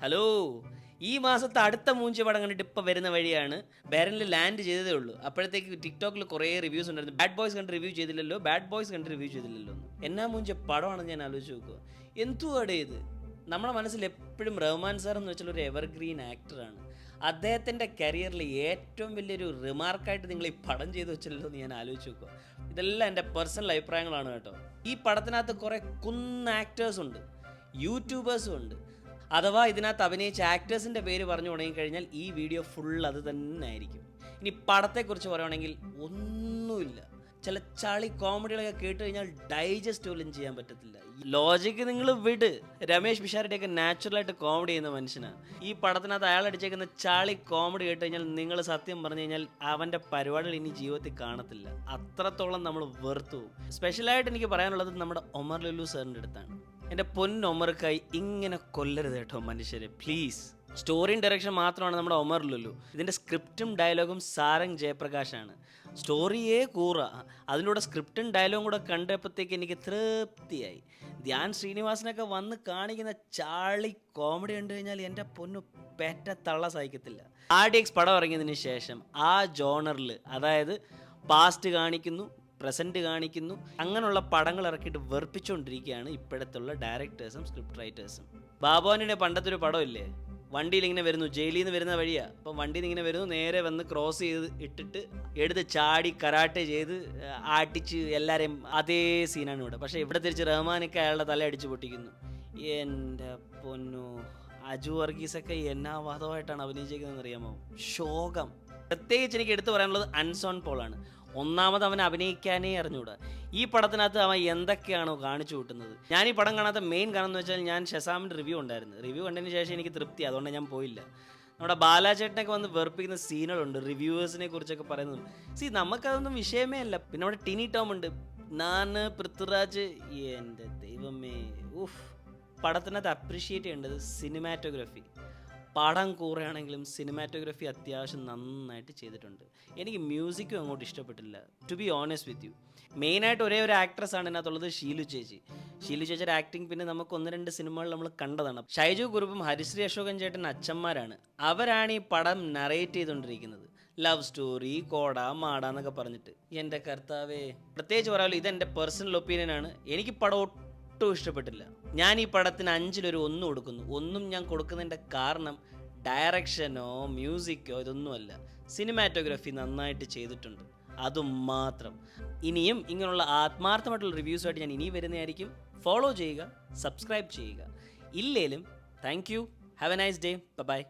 Hello, ഈ മാസത്തെ അടുത്ത മൂഞ്ചി പടം കണ്ടിട്ട് ഇപ്പം വരുന്ന വഴിയാണ്. ബെറനിൽ ലാൻഡ് ചെയ്തതേ ഉള്ളൂ. അപ്പോഴത്തേക്ക് ടിക്ടോക്കിൽ കുറേ റിവ്യൂസ് ഉണ്ടായിരുന്നു. ബാഡ് ബോയ്സ് കണ്ട് റിവ്യൂ ചെയ്തില്ലല്ലോ, ബാഡ് ബോയ്സ് കണ്ട് റിവ്യൂ ചെയ്തില്ലല്ലോ എന്ന്. എന്നാ മൂഞ്ച പടമാണെന്ന് ഞാൻ ആലോചിച്ച് നോക്കുക. എന്തുവാടേ ഇത്? നമ്മുടെ മനസ്സിൽ എപ്പോഴും റഹ്മാൻ സാർ എന്ന് വെച്ചാൽ ഒരു എവർഗ്രീൻ ആക്ടറാണ്. അദ്ദേഹത്തിൻ്റെ കരിയറിൽ ഏറ്റവും വലിയൊരു റിമാർക്കായിട്ട് നിങ്ങൾ ഈ പടം ചെയ്ത് വെച്ചല്ലോ എന്ന് ഞാൻ ആലോചിച്ച് നോക്കുക. ഇതെല്ലാം എൻ്റെ പേഴ്സണൽ അഭിപ്രായങ്ങളാണ് കേട്ടോ. ഈ പടത്തിനകത്ത് കുറേ ആക്ടേഴ്സ് ഉണ്ട്, യൂട്യൂബേഴ്സും ഉണ്ട്. അഥവാ ഇതിനകത്ത് അഭിനയിച്ച ആക്ടേഴ്സിൻ്റെ പേര് പറഞ്ഞു തുടങ്ങിക്കഴിഞ്ഞാൽ ഈ വീഡിയോ ഫുൾ അത് തന്നെ ആയിരിക്കും. ഇനി പടത്തെക്കുറിച്ച് പറയുകയാണെങ്കിൽ ഒന്നുമില്ല. ചില ചളി കോമഡികളൊക്കെ കേട്ട് കഴിഞ്ഞാൽ ഡൈജസ്റ്റ് പോലും ചെയ്യാൻ പറ്റത്തില്ല. ലോജിക്ക് നിങ്ങൾ വിട്. രമേശ് പിഷാരടിയൊക്കെ നാച്ചുറലായിട്ട് കോമഡി ചെയ്യുന്ന മനുഷ്യനാണ്. ഈ പടത്തിനകത്ത് അയാൾ അടിച്ചേക്കുന്ന ചളി കോമഡി കേട്ട് കഴിഞ്ഞാൽ നിങ്ങൾ സത്യം പറഞ്ഞു കഴിഞ്ഞാൽ അവൻ്റെ പരിപാടികൾ ഇനി ജീവിതത്തിൽ കാണത്തില്ല. അത്രത്തോളം നമ്മൾ വെറുത്തു പോകും. സ്പെഷ്യലായിട്ട് എനിക്ക് പറയാനുള്ളത് നമ്മുടെ ഒമർ ലുലു സാറിൻ്റെ അടുത്താണ്. എൻ്റെ പൊന്നൊമർക്കായി ഇങ്ങനെ കൊല്ലരുത് കേട്ടോ മനുഷ്യരെ, പ്ലീസ്. സ്റ്റോറിയും ഡയറക്ഷൻ മാത്രമാണ് നമ്മുടെ ഒമർ ലുലു. ഇതിൻ്റെ സ്ക്രിപ്റ്റും ഡയലോഗും സാരംഗ് ജയപ്രകാശാണ്. സ്റ്റോറിയേ കൂറ, അതിലൂടെ സ്ക്രിപ്റ്റും ഡയലോഗും കൂടെ കണ്ടപ്പോഴത്തേക്ക് എനിക്ക് തൃപ്തിയായി. ധ്യാൻ ശ്രീനിവാസനൊക്കെ വന്ന് കാണിക്കുന്ന ചാളി കോമഡി കണ്ടു കഴിഞ്ഞാൽ എൻ്റെ പൊന്നു പെറ്റ തള്ള സഹിക്കത്തില്ല. RDX പടം ഇറങ്ങിയതിന് ശേഷം ആ ജോണറിൽ, അതായത് പാസ്റ്റ് കാണിക്കുന്നു, പ്രസൻറ്റ് കാണിക്കുന്നു, അങ്ങനെയുള്ള പടങ്ങൾ ഇറക്കിയിട്ട് വെറുപ്പിച്ചുകൊണ്ടിരിക്കുകയാണ് ഇപ്പോഴത്തുള്ള ഡയറക്ടേഴ്സും സ്ക്രിപ്റ്റ് റൈറ്റേഴ്സും. ബാബുവിൻ്റെ പണ്ടത്തെ ഒരു പടമില്ലേ, വണ്ടിയിൽ ഇങ്ങനെ വരുന്നു, ജയിലിൽ നിന്ന് വരുന്ന വഴിയാണ്. അപ്പം വണ്ടിയിൽ നിന്ന് ഇങ്ങനെ വരുന്നു, നേരെ വന്ന് ക്രോസ് ചെയ്ത് ഇട്ടിട്ട് എടുത്ത് ചാടി കരാട്ടെ ചെയ്ത് ആട്ടിച്ച് എല്ലാവരെയും, അതേ സീനാണ് ഇവിടെ. പക്ഷേ ഇവിടെ തിരിച്ച് റഹ്മാനൊക്കെ അയാളുടെ തല അടിച്ച് പൊട്ടിക്കുന്നു. എൻ്റെ പൊന്നു, അജു വർഗീസൊക്കെ എന്നാ വാദമായിട്ടാണ് അഭിനയിച്ചേക്കുന്നതെന്ന് അറിയാമോ? ശോകം. പ്രത്യേകിച്ച് എനിക്ക് എടുത്തു പറയാനുള്ളത് അൻസോൺ പോളാണ്. ഒന്നാമത് അവൻ അഭിനയിക്കാനേ അറിഞ്ഞൂടാ. ഈ പടത്തിനകത്ത് അവൻ എന്തൊക്കെയാണോ കാണിച്ചു കൂട്ടുന്നത്. ഞാൻ ഈ പടം കാണാത്ത മെയിൻ കാരണം എന്ന് വെച്ചാൽ ഞാൻ ഷസാമിൻ്റെ റിവ്യൂ ഉണ്ടായിരുന്നു. റിവ്യൂ കണ്ടതിന് ശേഷം എനിക്ക് തൃപ്തി, അതുകൊണ്ട് ഞാൻ പോയില്ല. നമ്മുടെ ബാലാചേട്ടനൊക്കെ വന്ന് വെറുപ്പിക്കുന്ന സീനുകളുണ്ട്, റിവ്യൂവേഴ്സിനെ കുറിച്ചൊക്കെ പറയുന്നത്. നമുക്കതൊന്നും വിഷയമേ അല്ല. പിന്നെ നമ്മുടെ ടിനി ടോം ഉണ്ട്, നാന് പൃഥ്വിരാജ്. എൻ്റെ ദൈവമേ, പടത്തിനകത്ത് അപ്രീഷിയേറ്റ് ചെയ്യേണ്ടത് സിനിമാറ്റോഗ്രഫി. പടം കൂറയാണെങ്കിലും സിനിമാറ്റോഗ്രഫി അത്യാവശ്യം നന്നായിട്ട് ചെയ്തിട്ടുണ്ട്. എനിക്ക് മ്യൂസിക്കും അങ്ങോട്ട് ഇഷ്ടപ്പെട്ടില്ല, to be honest with you. മെയിനായിട്ട് ഒരേ ഒരു ആക്ട്രസ്സാണ് ഇതിനകത്തുള്ളത്, ഷീലു ചേച്ചി. ഷീലു ചേച്ചിയുടെ ആക്ടിങ് പിന്നെ നമുക്ക് 1-2 സിനിമകൾ നമ്മൾ കണ്ടതാണ്. ഷൈജു കുറുപ്പും ഹരിശ്രീ അശോകൻ ചേട്ടൻ അച്ഛന്മാരാണ്. അവരാണ് ഈ പടം നറേറ്റ് ചെയ്തുകൊണ്ടിരിക്കുന്നത്. ലവ് സ്റ്റോറി, കോട മാട എന്നൊക്കെ പറഞ്ഞിട്ട്. എൻ്റെ കർത്താവേ, പ്രത്യേകിച്ച് പറയാമല്ലോ, ഇതെൻ്റെ പേഴ്സണൽ ഒപ്പീനിയനാണ്. എനിക്ക് പടം ഒട്ടും ഇഷ്ടപ്പെട്ടില്ല. ഞാൻ ഈ പടത്തിന് 5-1 കൊടുക്കുന്നു. ഒന്നും ഞാൻ കൊടുക്കുന്നതിൻ്റെ കാരണം ഡയറക്ഷനോ മ്യൂസിക്കോ ഇതൊന്നുമല്ല, സിനിമാറ്റോഗ്രഫി നന്നായിട്ട് ചെയ്തിട്ടുണ്ട്, അതും മാത്രം. ഇനിയും ഇങ്ങനെയുള്ള ആത്മാർത്ഥമായിട്ടുള്ള റിവ്യൂസായിട്ട് ഞാൻ ഇനി വരുന്നതായിരിക്കും. ഫോളോ ചെയ്യുക, സബ്സ്ക്രൈബ് ചെയ്യുക. ഇല്ലേലും thank you. Have a nice day. By.